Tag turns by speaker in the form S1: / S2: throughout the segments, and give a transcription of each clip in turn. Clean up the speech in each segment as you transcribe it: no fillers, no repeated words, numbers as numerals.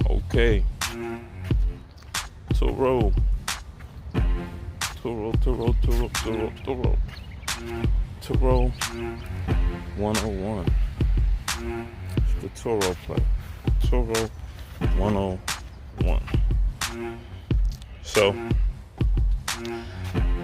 S1: Okay, Turo, Turo 101. It's the Turo play. Turo 101. So,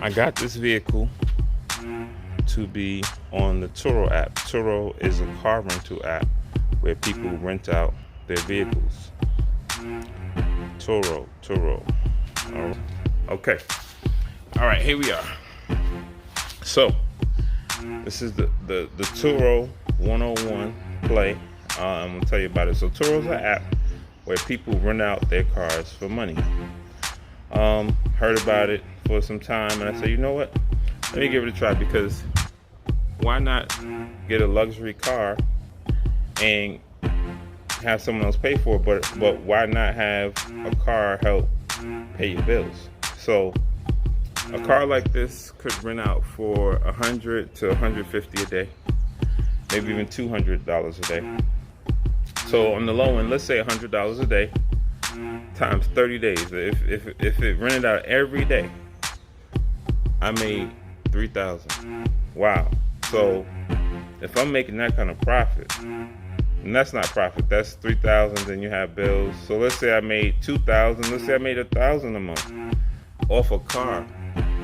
S1: I got this vehicle to be on the Turo app. Turo is a car rental app where people rent out their vehicles. Turo. Okay. All right, here we are. So, this is the Turo 101 play. I'm gonna tell you about it. So, Turo's an app where people rent out their cars for money. Heard about it for some time, and I said, you know what? Let me give it a try, because why not get a luxury car and have someone else pay for it? But why not have a car help pay your bills? So a car like this could rent out for $100 to $150 a day, maybe even $200 a day. So on the low end, let's say $100 a day times 30 days. If it rented out every day, I made $3,000. Wow. So if I'm making that kind of profit, and that's not profit, that's $3,000, then you have bills. So let's say I made $2,000. Let's say I made $1,000 a month off a car.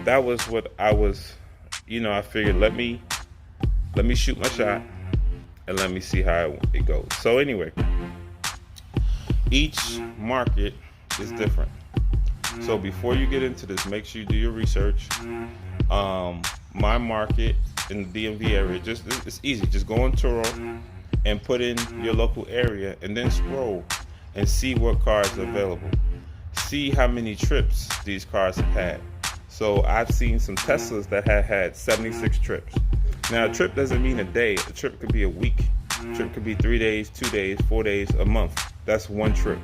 S1: That was what I was, I figured, let me shoot my shot and let me see how it goes. So anyway, each market is different. So before you get into this, make sure you do your research. My market in the DMV area, it's easy. Just go on Turo and put in your local area, and then scroll and see what cars are available. See how many trips these cars have had. So I've seen some Teslas that have had 76 trips. Now, a trip doesn't mean a day. A trip could be a week. A trip could be 3 days, 2 days, 4 days, a month. That's one trip.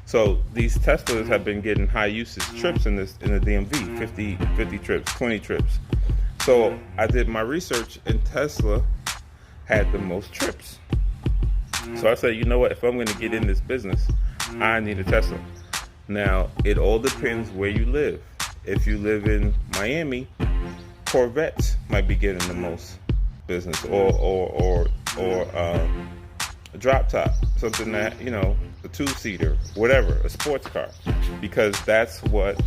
S1: So these Teslas have been getting high usage trips in the DMV, 50 trips, 20 trips. So I did my research, and Tesla had the most trips. So I said, you know what, if I'm going to get in this business, I need a Tesla. Now, it all depends where you live. If you live in Miami, Corvettes might be getting the most business, or a drop top, something that, a two-seater, whatever, a sports car, because that's what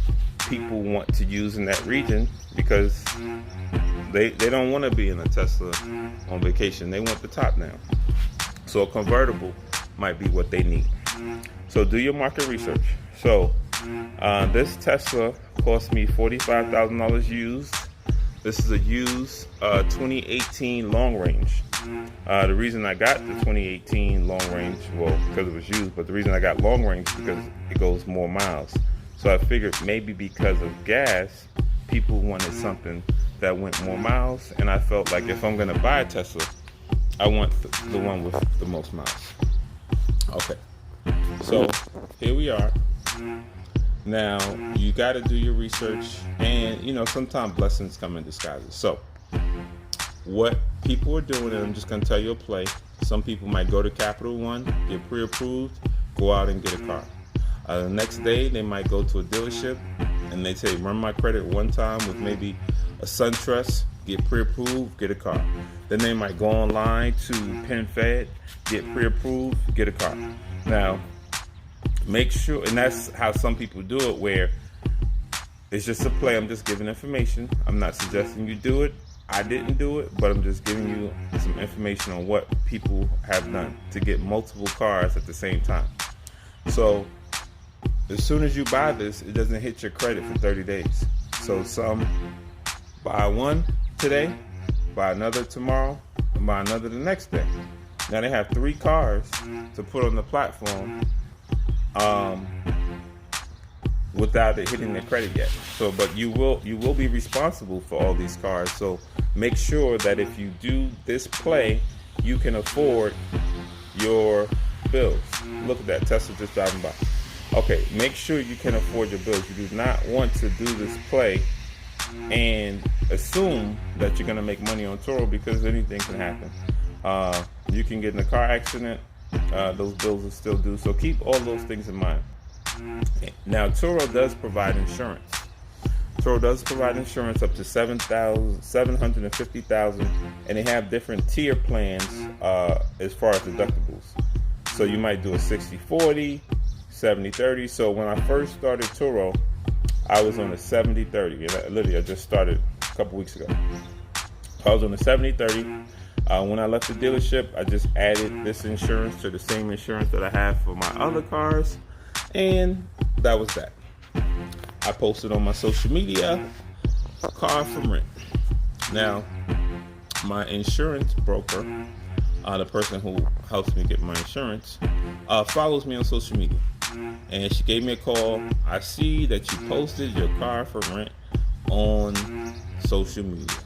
S1: people want to use in that region, because they don't want to be in a Tesla on vacation. They want the top now. So a convertible might be what they need. So do your market research. So this Tesla cost me $45,000 used. This is a used 2018 long range. The reason I got the 2018 long range, well, because it was used, but the reason I got long range is because it goes more miles. So I figured maybe because of gas, people wanted something that went more miles, and I felt like if I'm gonna buy a Tesla, I want the one with the most miles. Okay, so here we are. Now, you got to do your research, and sometimes blessings come in disguises. So what people are doing, and I'm just going to tell you a play. Some people might go to Capital One, get pre-approved, go out and get a car. The next day, they might go to a dealership, and they say, run my credit one time with maybe a SunTrust, get pre-approved, get a car. Then they might go online to PenFed, get pre-approved, get a car. Now, make sure, and that's how some people do it, where it's just a play. I'm just giving information. I'm not suggesting you do it. I didn't do it, but I'm just giving you some information on what people have done to get multiple cars at the same time. So as soon as you buy this, it doesn't hit your credit for 30 days. So some buy one today, buy another tomorrow, and buy another the next day. Now they have 3 cars to put on the platform without it hitting their credit yet. So, but you will be responsible for all these cars. So make sure that if you do this play, you can afford your bills. Look at that, Tesla just driving by. Okay, make sure you can afford your bills. You do not want to do this play and assume that you're going to make money on Turo, because anything can happen. You can get in a car accident Those bills are still due. So keep all those things in mind. Now, Turo does provide insurance. Turo does provide insurance up to $750,000, and they have different tier plans as far as deductibles. So you might do a 60-40, 70-30. So when I first started Turo, I was on a 70-30. And literally, I just started a couple weeks ago. I was on a 70-30. When I left the dealership, I just added this insurance to the same insurance that I have for my other cars, and that was that. I posted on my social media, car from rent. Now, my insurance broker, the person who helps me get my insurance, follows me on social media. And she gave me a call. I see that you posted your car for rent on social media.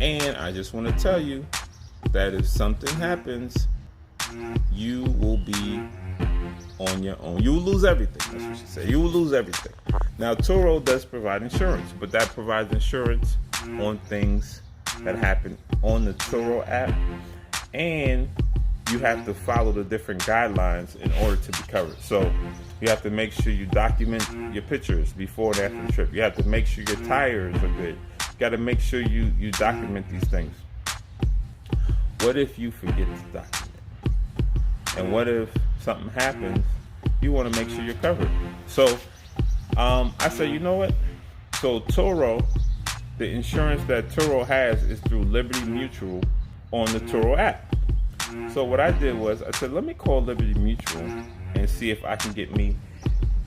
S1: And I just want to tell you that if something happens, you will be on your own. You will lose everything. That's what she said. You will lose everything. Now, Turo does provide insurance, but that provides insurance on things that happen on the Turo app. And you have to follow the different guidelines in order to be covered. So you have to make sure you document your pictures before and after the trip. You have to make sure your tires are good. You got to make sure you document these things. What if you forget to document? And what if something happens? You want to make sure you're covered. So I said, you know what? So Turo, the insurance that Turo has is through Liberty Mutual on the Turo app. So what I did was I said, let me call Liberty Mutual and see if I can get me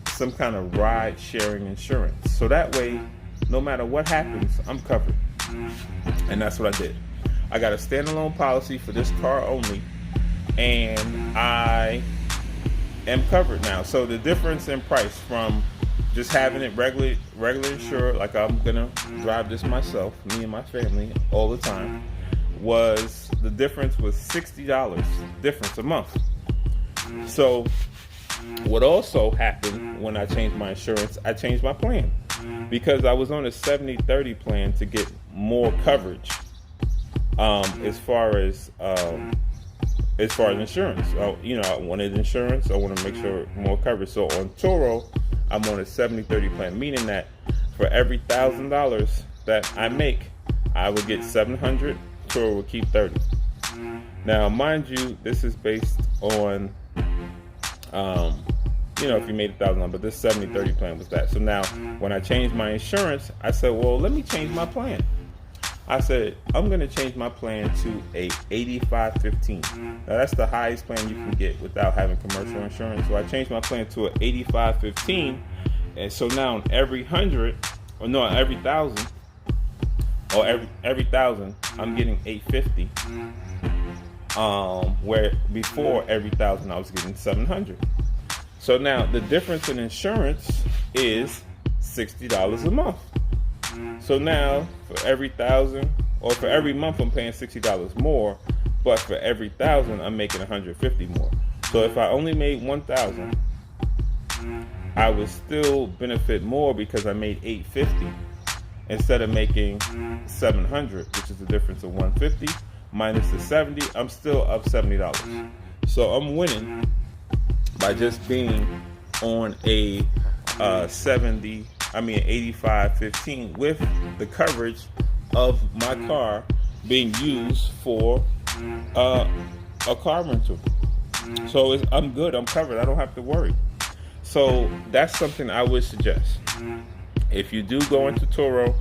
S1: some kind of ride sharing insurance. So that way, no matter what happens, I'm covered. And that's what I did. I got a standalone policy for this car only, and I am covered now. So the difference in price from just having it regular insured, like I'm gonna drive this myself, me and my family all the time, was the difference was $60 difference a month. So what also happened when I changed my insurance, I changed my plan because I was on a 70-30 plan to get more coverage as far as insurance. I wanted insurance. I want to make sure more coverage. So on Turo, I'm on a 70-30 plan, meaning that for every $1,000 that I make, I would get $700. Turo will keep 30. Now, mind you, this is based on, if you made $1,000, but this 70-30 plan was that. So now, when I changed my insurance, I said, well, let me change my plan. I said, I'm going to change my plan to a 85-15. Now, that's the highest plan you can get without having commercial insurance. So I changed my plan to an 85-15. And so now every 100, or no, every 1,000, or every 1,000, I'm getting $850. Where before every 1,000 I was getting $700. So now the difference in insurance is $60 a month. So now for every 1,000, or for every month, I'm paying $60 more, but for every 1,000 I'm making $150 more. So if I only made 1,000, I would still benefit more because I made $850 instead of making $700, which is the difference of $150 minus the $70. I'm still up $70. So I'm winning by just being on a 85-15 with the coverage of my car being used for a car rental. So I'm good. I'm covered. I don't have to worry. So that's something I would suggest. If you do go into Turo,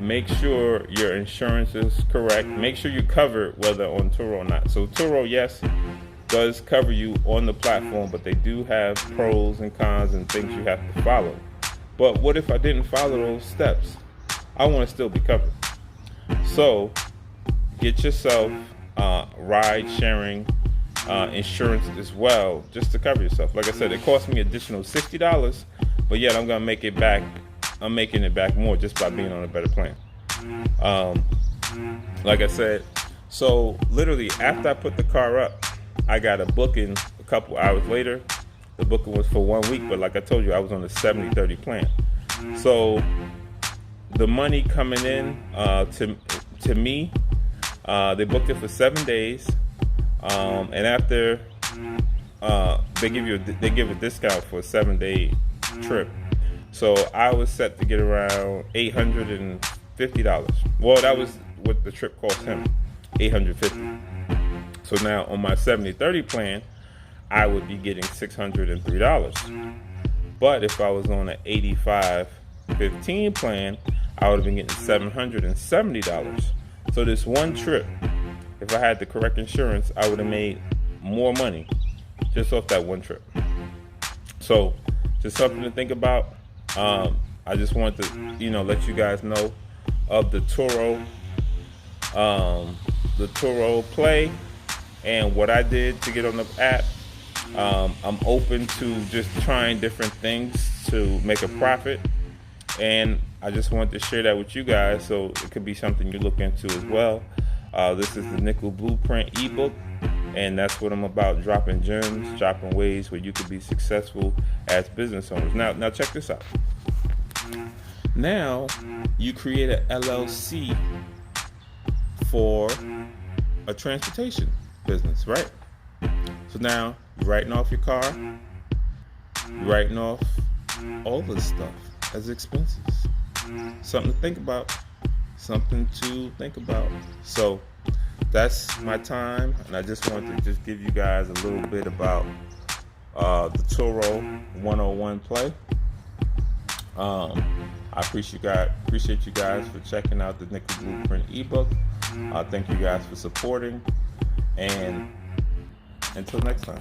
S1: make sure your insurance is correct. Make sure you're covered whether on Turo or not. So Turo, yes, does cover you on the platform, but they do have pros and cons and things you have to follow. But what if I didn't follow those steps? I want to still be covered. So get yourself ride sharing insurance as well, just to cover yourself. Like I said, it cost me additional $60, but yet I'm gonna make it back. I'm making it back more just by being on a better plan. Like I said, so literally after I put the car up, I got a booking a couple hours later. The booking was for 1 week, but like I told you, I was on a 70-30 plan. So the money coming in to me, they booked it for 7 days. And after they give a discount for a 7-day trip. So I was set to get around $850. Well, that was what the trip cost him, $850. So now on my 70/30 plan, I would be getting $603. But if I was on an 85/15 plan, I would have been getting $770. So this one trip, if I had the correct insurance, I would have made more money just off that one trip. So just something to think about. I just want to, let you guys know of the Turo Play and what I did to get on the app. I'm open to just trying different things to make a profit, and I just wanted to share that with you guys, so it could be something you look into as well. This is the Nickel Blueprint ebook, and that's what I'm about: dropping gems, dropping ways where you could be successful as business owners. Now check this out. Now you create an LLC for a transportation business, right? So now you're writing off your car, you're writing off all this stuff as expenses. Something to think about. So that's my time, and I just wanted to just give you guys a little bit about the Turo 101 Play. I appreciate you guys for checking out the Nickel Blueprint ebook. Thank you guys for supporting, and until next time.